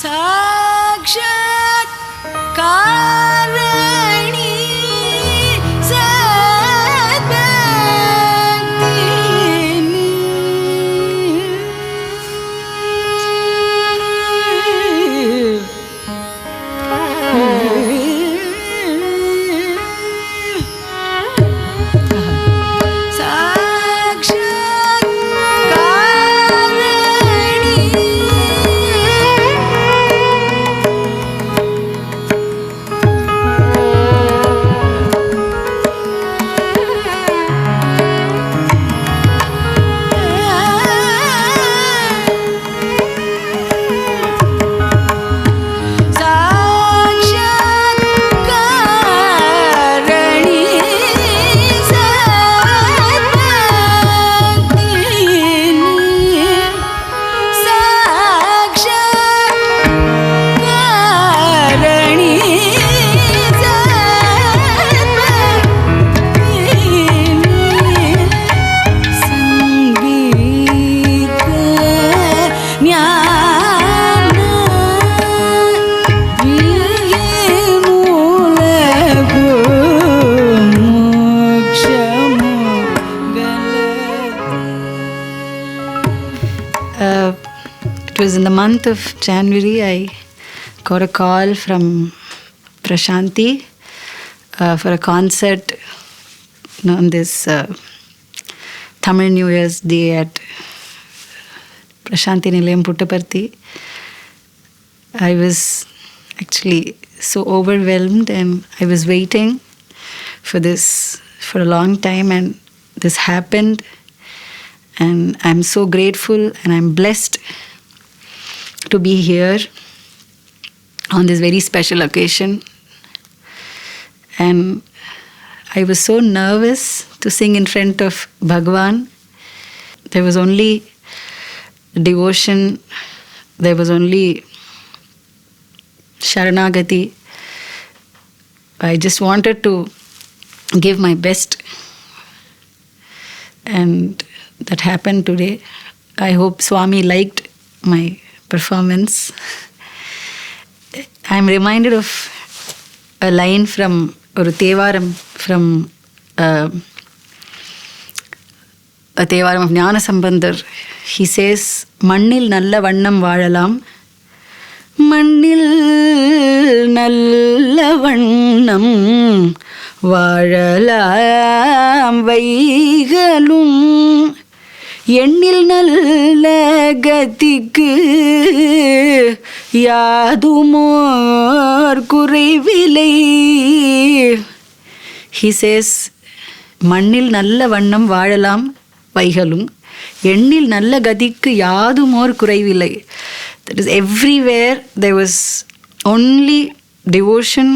साक्षात् कारणी It was in the month of January, I got a call from Prashanti for a concert on this Tamil New Year's Day at Prasanthi Nilayam, Puttaparthi. I was actually so overwhelmed and I was waiting for this for a long time, and this happened. And I'm so grateful and I'm blessed to be here on this very special occasion. And I was so nervous to sing in front of Bhagawan. There was only devotion, there was only Sharanagati. I just wanted to give my best, and that happened today. I hope Swami liked my performance. I'm reminded of a line from Oru Tevaram, from a Tevaram of Jnana Sambandar. He says, Mannil nalla vannam vaalalam, Mannil nalla vannam vaalalam vaigalum, எண்ணில் நல்ல கதிக்கு யாதுமோர் குறைவில்லை. He says, மண்ணில் நல்ல வண்ணம் வாழலாம் வைகளும், எண்ணில் நல்ல கதிக்கு யாதுமோர் குறைவில்லை. That is, everywhere there was only devotion,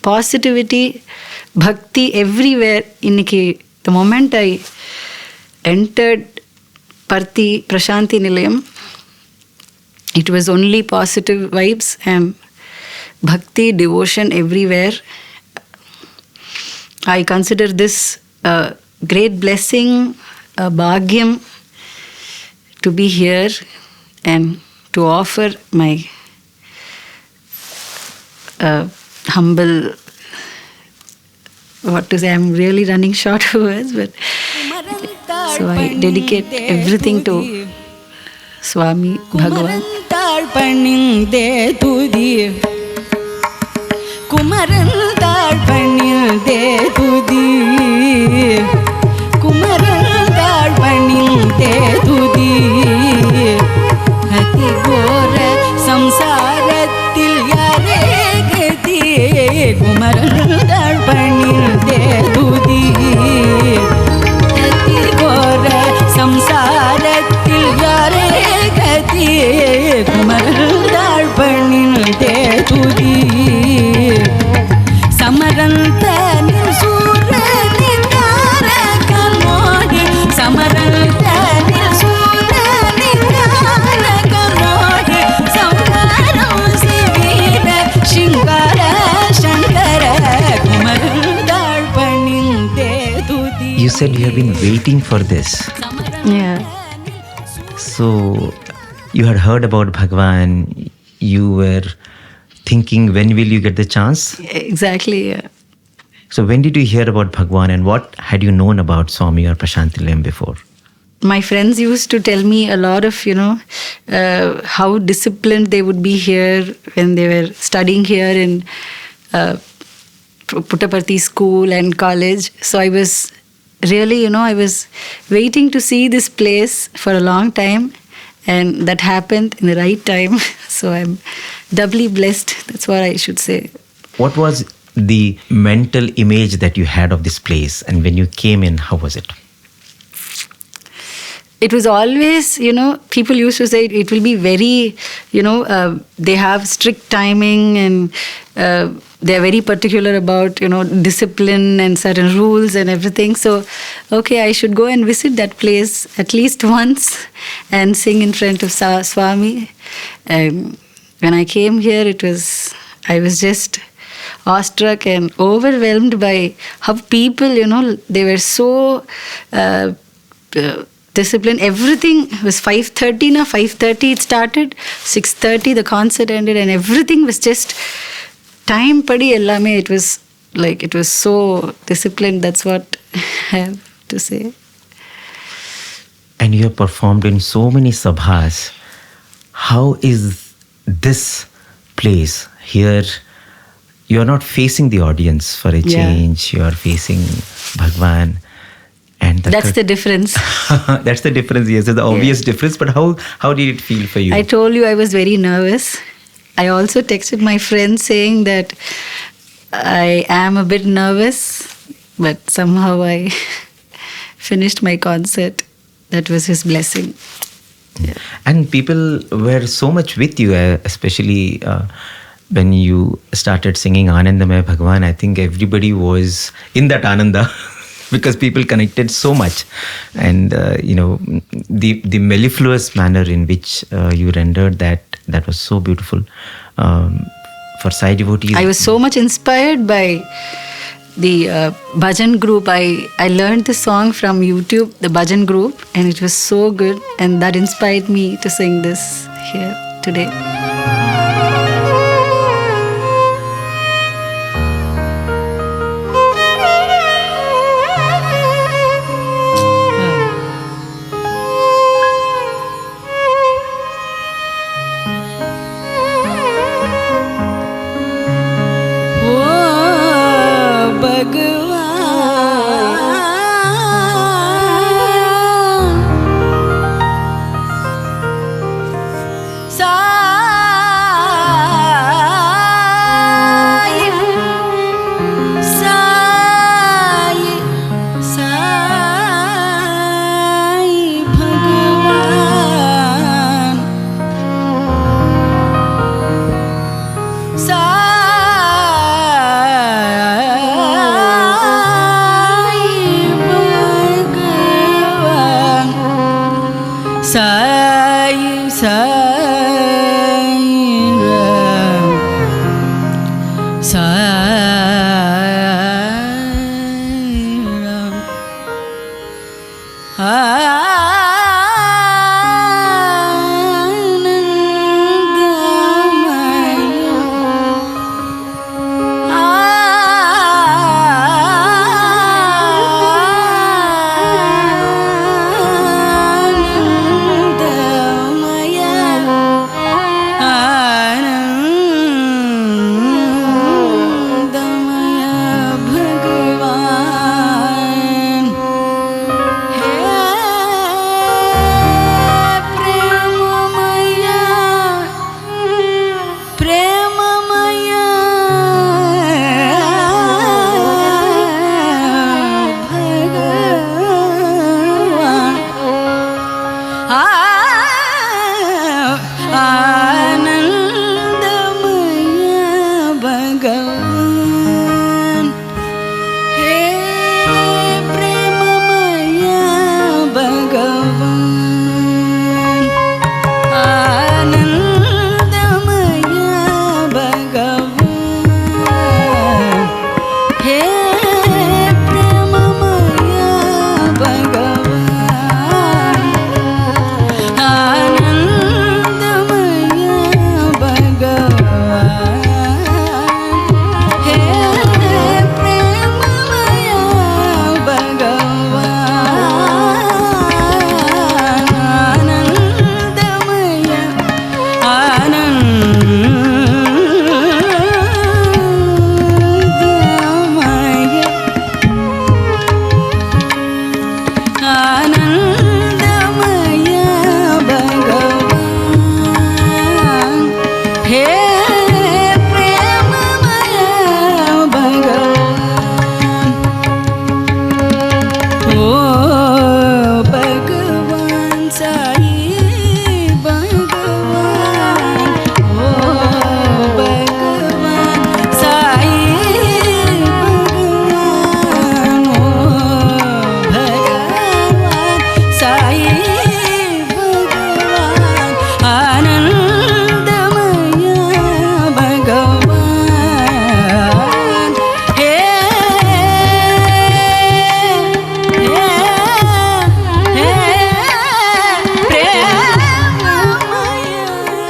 positivity, bhakti, everywhere. Inniki, the moment I entered Parthi, Prasanthi Nilayam, it was only positive vibes and bhakti, devotion everywhere. I consider this a great blessing, a bhagyam to be here and to offer my humble, what to say, I'm really running short of words, but so I dedicate everything to Swami Bhagawan. Kumaran Darpanil de Tudi, Kumaran Darpanil de Tudi, Hati Gora Samsaratil Yare Gati, Kumaran Darpanil de Tudi, Hati Gora Samsaratil Yare Gati, Kumaran Darpanil de Tudi. Samaranta Nilsura Ningara Kalmodi, Samaranta Nilsura Ningara Kalmodi, Samkaram Sivira Shingara Shankara Kumarandarpanin Dedudi. You said you have been waiting for this. Yeah. So you had heard about Bhagavan, you were thinking, when will you get the chance? Exactly, yeah. So when did you hear about Bhagawan, and what had you known about Swami or Prasanthi Nilayam before? My friends used to tell me a lot of, how disciplined they would be here when they were studying here in Puttaparthi school and college. So I was really, I was waiting to see this place for a long time, and that happened in the right time. So I'm doubly blessed. That's what I should say. What was the mental image that you had of this place, and when you came in, how was it? It was always, people used to say it will be very, they have strict timing, and they're very particular about, discipline and certain rules and everything. So, okay, I should go and visit that place at least once and sing in front of Swami. When I came here, I was just awestruck and overwhelmed by how people, they were so disciplined. Everything was 5:30 now. 5:30 it started. 6:30 the concert ended, and everything was just time padi ellame. It was so disciplined. That's what I have to say. And you have performed in so many sabhas. How is this place here? You are not facing the audience for a change. You are facing Bhagawan. And that's the difference. That's the difference, yes. It's the obvious difference. But how did it feel for you? I told you I was very nervous. I also texted my friend saying that I am a bit nervous, but somehow I finished my concert. That was his blessing. Yeah. And people were so much with you, especially when you started singing Anandamaya Bhagawan. I think everybody was in that Ananda. Because people connected so much, and the mellifluous manner in which you rendered that was so beautiful for Sai devotees. I was so much inspired by the Bhajan group. I learned the song from YouTube, the Bhajan group, and it was so good, and that inspired me to sing this here today. Sai, Sai.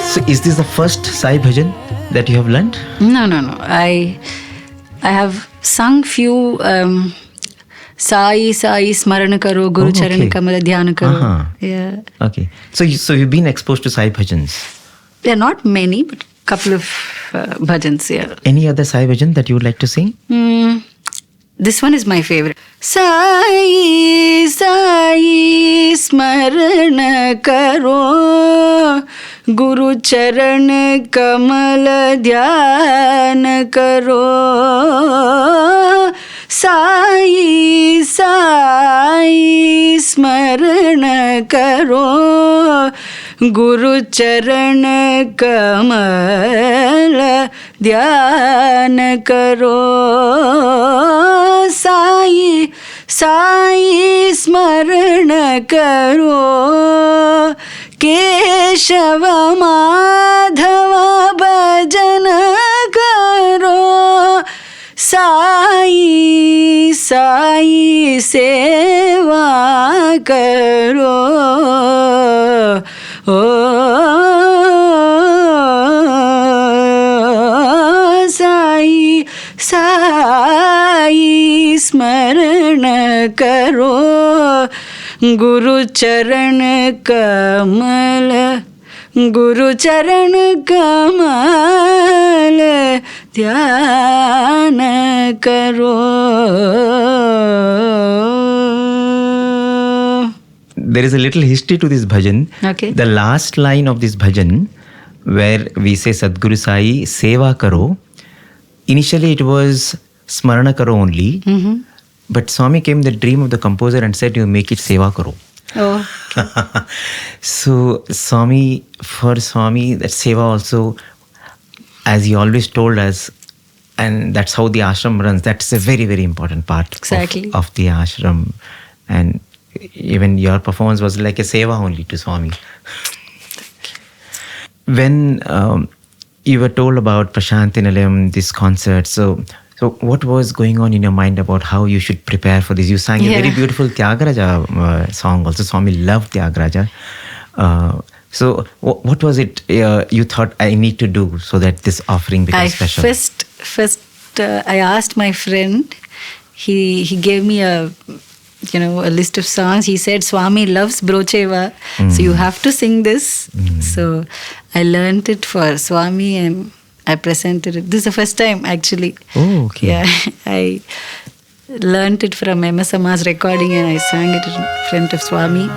So is this the first Sai bhajan that you have learnt? No. I have sung few Sai Smarana Karo, Guru Charan Kamala Dhyana Karo. Yeah. Okay. So you've been exposed to Sai bhajans? There are not many, but couple of bhajans, yeah. Any other Sai bhajan that you would like to sing? This one is my favorite. Sai Smarana Karo, Guru Charan Kamala Dhyana Karo. Sai Smarana Karo, Guru Charan Kamala Dhyana Karo. Sai Smarana Karo, Keshava Madhava Bhajana Karo. Sai Seva Karo. Sai Smarana Karo, Guru Charan Kamala Dhyana Karo. There is a little history to this bhajan. Okay. The last line of this bhajan, where we say Sadguru Sai Seva Karo, initially it was Smarana Karo only, but Swami came the dream of the composer and said, you make it Seva Karo. Oh. Okay. So for Swami, that Seva also, as he always told us, and that's how the ashram runs, that's a very, very important part Exactly. of the ashram. And even your performance was like a Seva only to Swami. When you were told about Prasanthi Nilayam, this concert, so what was going on in your mind about how you should prepare for this? You sang a very beautiful Tyagaraja song also. Swami loved Tyagaraja. So what was it you thought I need to do so that this offering becomes special? First, I asked my friend. He gave me a list of songs. He said Swami loves Brocheva, so you have to sing this. So I learned it for Swami and I presented it. This is the first time actually. Oh, okay. Yeah, I learned it from MS Amma's recording and I sang it in front of Swami.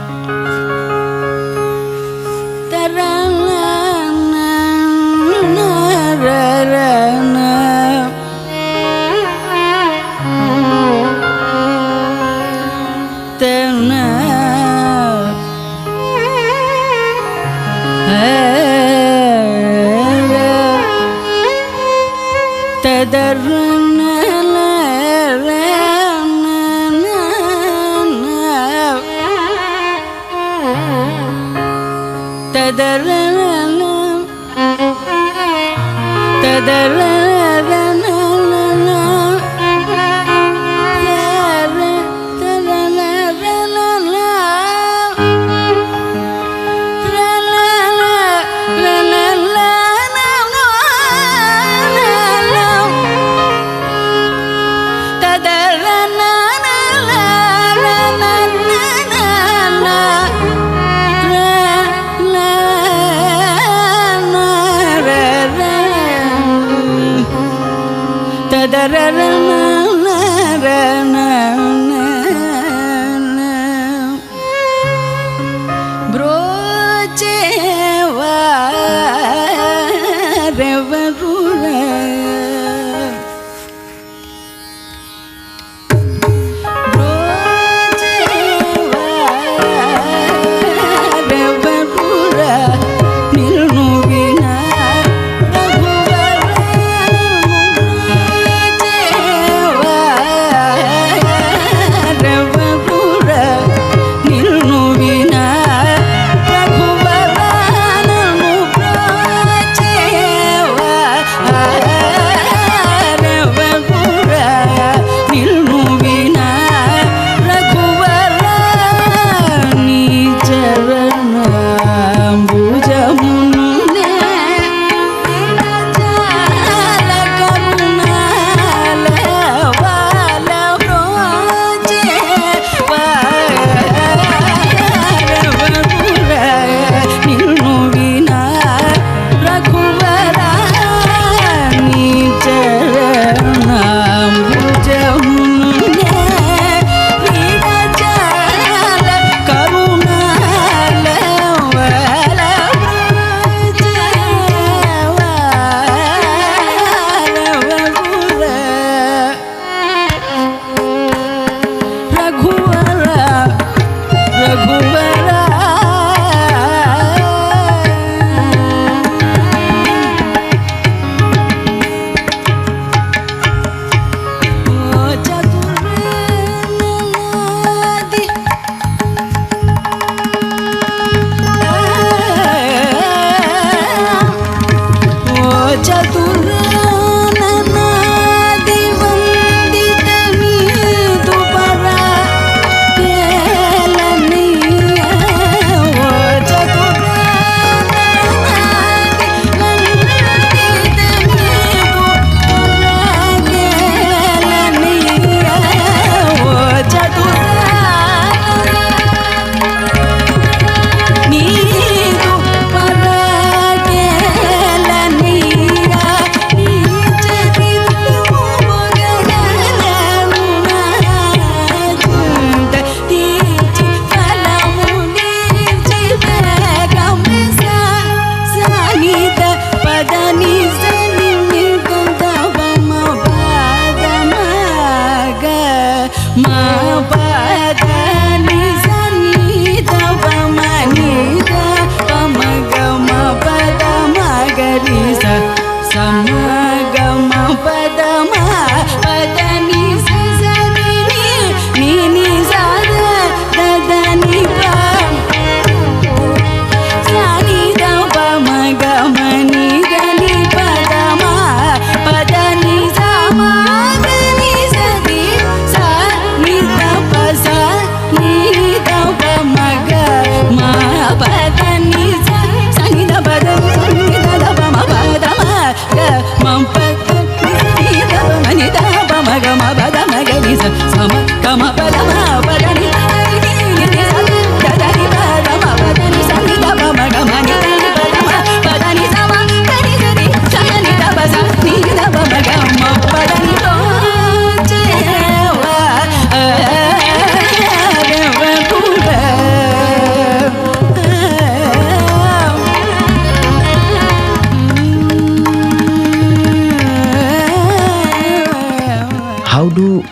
How do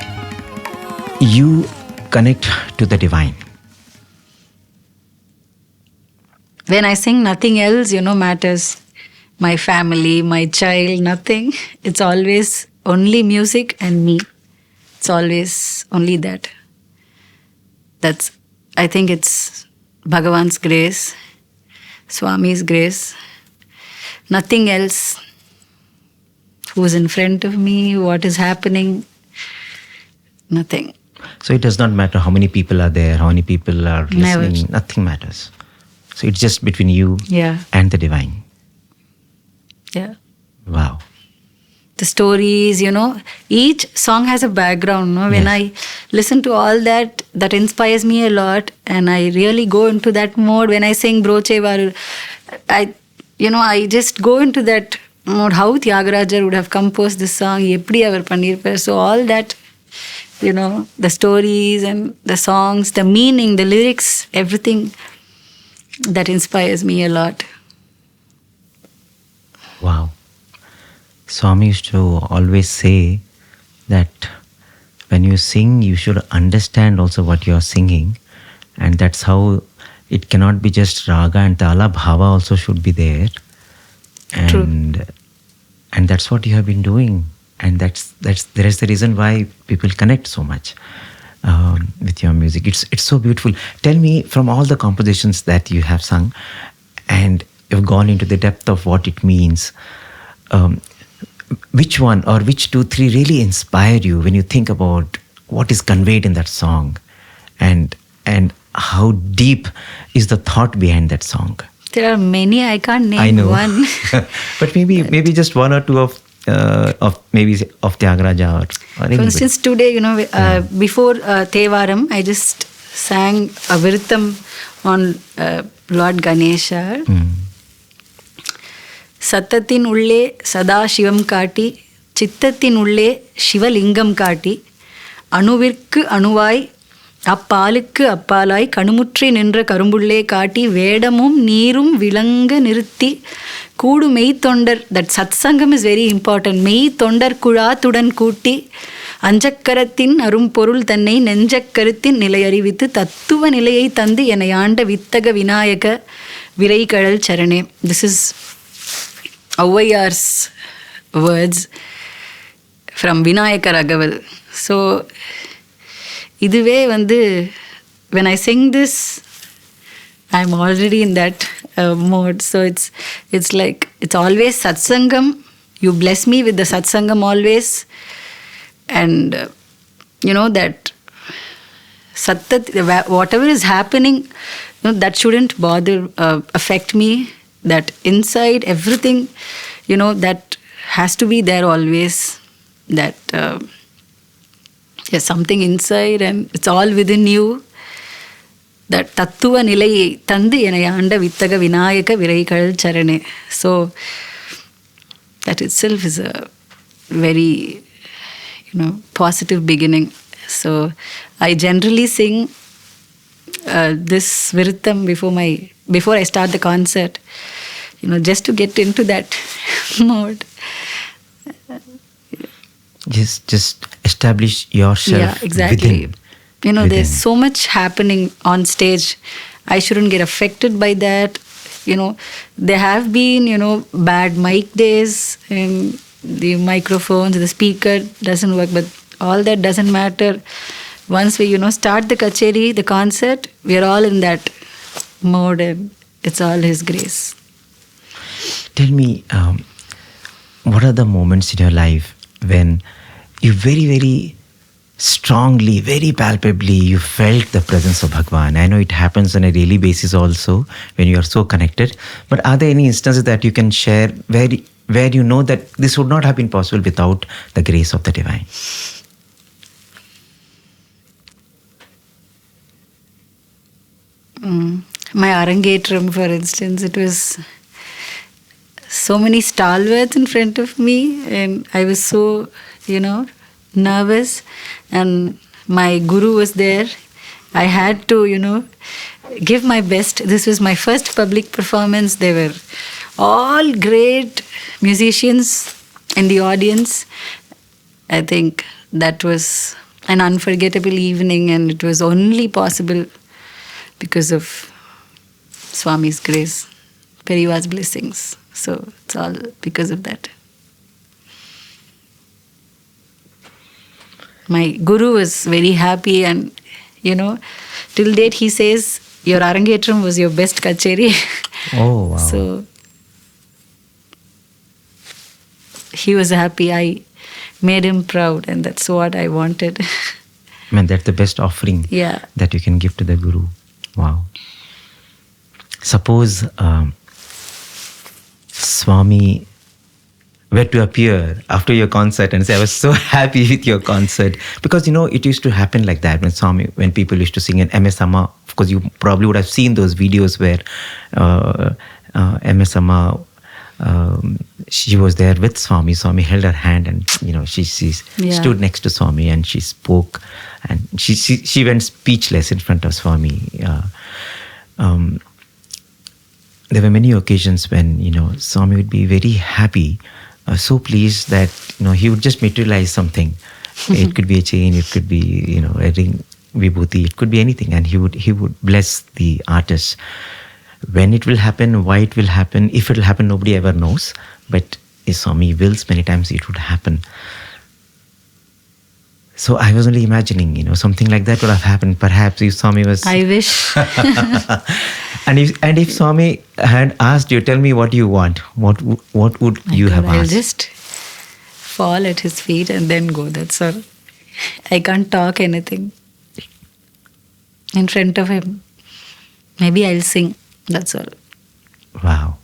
you connect to the divine? When I sing, nothing else, matters. My family, my child, nothing. It's always only music and me. It's always only that. I think it's Bhagawan's grace, Swami's grace. Nothing else. Who's in front of me, what is happening, nothing. So it does not matter how many people are there, how many people are listening, Never. Nothing matters. So it's just between you and the divine. Yeah. Wow. The stories, each song has a background. When I listen to all that inspires me a lot, and I really go into that mode. When I sing Broche Varu, I just go into that mode. How Tyagarajar would have composed this song, eppadi avar pannirpar. So all that, the stories and the songs, the meaning, the lyrics, everything that inspires me a lot. Wow. Swami used to always say that when you sing, you should understand also what you are singing. And that's how it cannot be just raga and tala, bhava also should be there. And that's what you have been doing. And that's there is the reason why people connect so much with your music. It's so beautiful. Tell me, from all the compositions that you have sung, and you've gone into the depth of what it means, which one or which 2, 3 really inspire you when you think about what is conveyed in that song, and how deep is the thought behind that song? There are many, I can't name one. But maybe just 1 or 2 of Tyagaraja or For instance, today, before Tevaram, I just sang a Virtham on Lord Ganesha. சத்தத்தின் உள்ளே சதா சிவம் காட்டி சித்தத்தின் உள்ளே சிவலிங்கம் காட்டி அணுவிற்கு அணுவாய் அப்பாலுக்கு அப்பாலாய் கணுமுற்றி நின்ற கரும்புள்ளே காட்டி வேடமும் நீரும் விளங்க நிறுத்தி கூடு மெய்த்தொண்டர். தட் சத்சங்கம் இஸ் வெரி இம்பார்ட்டன்ட். மெய்த்தொண்டர் குழாத்துடன் கூட்டி அஞ்சக்கரத்தின் அரும்பொருள் தன்னை நெஞ்சக்கருத்தின் நிலை அறிவித்து தத்துவ நிலையை தந்து என்னை ஆண்ட வித்தக விநாயக விரைகழல் சரணே. This is Avvaiyar's words from Vinayaka Ragaval. So, இதுவே when I sing this, I'm already in that mode. So it's like, it's always satsangam. You bless me with the satsangam always. And, that whatever is happening, that shouldn't affect me. That inside everything, that has to be there always. That there's something inside and it's all within you. That tattva nilayai thandu enai aanda vittaga vinayaka viraikal charane. So that itself is a very positive beginning. So I generally sing this Virtham before I start the concert, just to get into that mode. Just establish yourself. Yeah, exactly. Within. There's so much happening on stage. I shouldn't get affected by that. There have been, bad mic days, and the microphones, the speaker doesn't work, but all that doesn't matter. Once we, start the kacheri, the concert, we're all in that mode, and it's all His grace. Tell me, what are the moments in your life when you very, very strongly, very palpably, you felt the presence of Bhagawan? I know it happens on a daily basis also when you are so connected. But are there any instances that you can share where you know that this would not have been possible without the grace of the divine? My Arangetram, for instance, it was so many stalwarts in front of me, and I was so, nervous, and my guru was there. I had to, give my best. This was my first public performance. They were all great musicians in the audience. I think that was an unforgettable evening, and it was only possible because of Swami's grace, Periva's blessings. So it's all because of that. My guru was very happy, and till date he says, your Arangetram was your best kacheri. Oh, wow. So he was happy. I made him proud, and that's what I wanted. That's the best offering that you can give to the Guru. Wow. Suppose Swami were to appear after your concert and say, I was so happy with your concert. Because, it used to happen like that when people used to sing in MS Amma. Of course, you probably would have seen those videos where MS Amma, she was there with Swami. Swami held her hand, and, she stood next to Swami, and she spoke, and she went speechless in front of Swami. There were many occasions when, Swami would be very happy, so pleased that, he would just materialize something. It could be a chain, it could be, a ring, vibhuti, it could be anything. And he would bless the artist. When it will happen, why it will happen, if it will happen, nobody ever knows. But if Swami wills, many times it would happen. So I was only imagining, something like that would have happened. Perhaps if Swami was... I wish. And if Swami had asked you, tell me what you want, what would you have asked? I'll just fall at his feet and then go. That's all. I can't talk anything in front of him. Maybe I'll sing. That's all. Wow.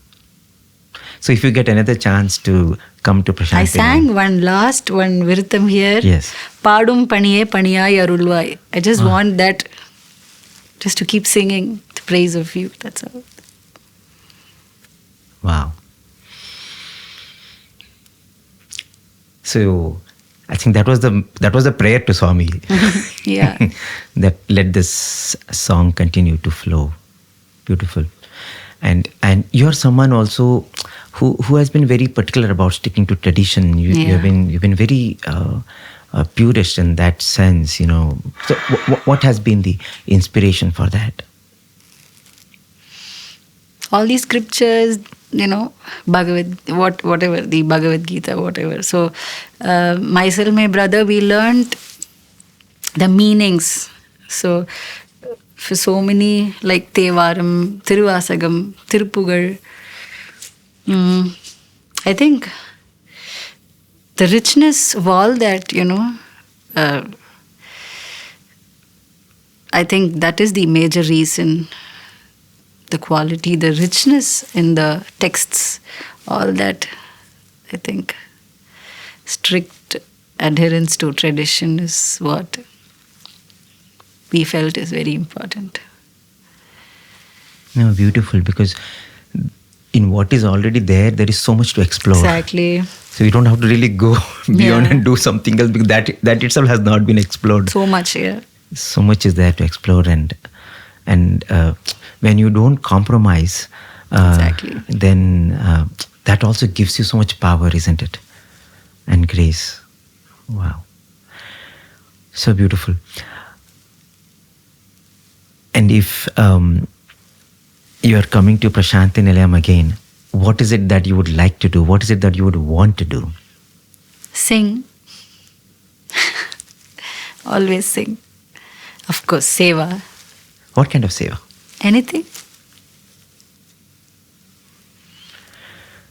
So if you get another chance to come to Prashanti... I sang one Virtham here. Yes. Padum paniye paniyai arulvai. I just want that, just to keep singing the praise of you. That's all. Wow. So I think that was the prayer to Swami. Yeah. That let this song continue to flow. Beautiful. And you're someone also who has been very particular about sticking to tradition. You've been very purist in that sense, So what has been the inspiration for that? All these scriptures, whatever, the Bhagavad Gita, whatever. So myself, my brother, we learned the meanings. So for so many, like Tevaram, Tiruvasagam, Tirupugal, I think the richness of all that, I think that is the major reason. The quality, the richness in the texts, all that, I think strict adherence to tradition is what we felt is very important. No, beautiful, because in what is already there is so much to explore. Exactly. So you don't have to really go beyond and do something else, because that itself has not been explored. So much, yeah. So much is there to explore, and when you don't compromise, exactly. then that also gives you so much power, isn't it? And grace. Wow. So beautiful. And if you are coming to Prasanthi Nilayam again, what is it that you would like to do? What is it that you would want to do? Sing. Always sing. Of course, seva. What kind of seva? Anything.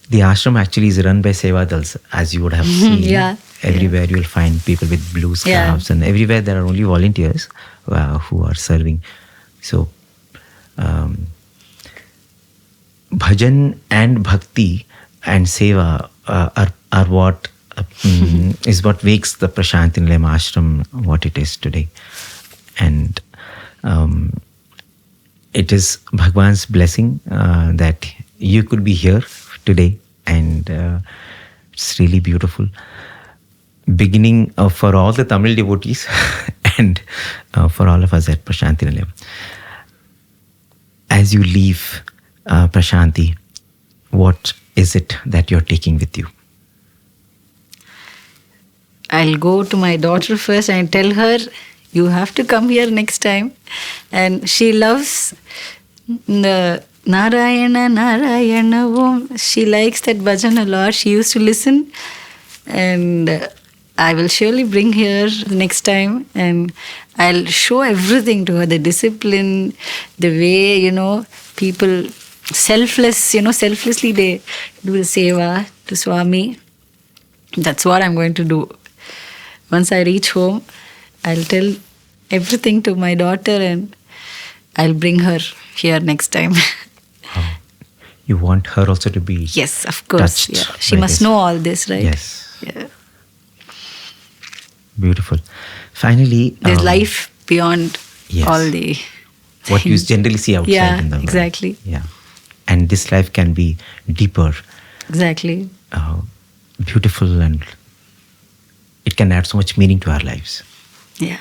The ashram actually is run by Seva Dals, as you would have seen. Yeah. Everywhere you'll find people with blue scarves, and everywhere there are only volunteers who are serving. So, bhajan and bhakti and seva are what is what makes the Prasanthi Nilayam ashram what it is today. And it is Bhagawan's blessing that you could be here today, and it's really beautiful. Beginning for all the Tamil devotees and for all of us at Prasanthi Nilayam. As you leave Prashanti, what is it that you're taking with you? I'll go to my daughter first and tell her, you have to come here next time. And she loves the Narayana, Narayana Om. She likes that bhajan a lot. She used to listen. And I will surely bring her next time. And I'll show everything to her. The discipline, the way, people selflessly they do the seva to Swami. That's what I'm going to do. Once I reach home, I'll tell everything to my daughter and I'll bring her here next time. You want her also to be yes, of course. touched. Yeah. She must know all this, right? Yes. Yeah. Beautiful. Finally, there's life beyond yes. all the what you generally see outside in the world. Exactly. Yeah. And this life can be deeper. Exactly. Beautiful, and it can add so much meaning to our lives. Yeah.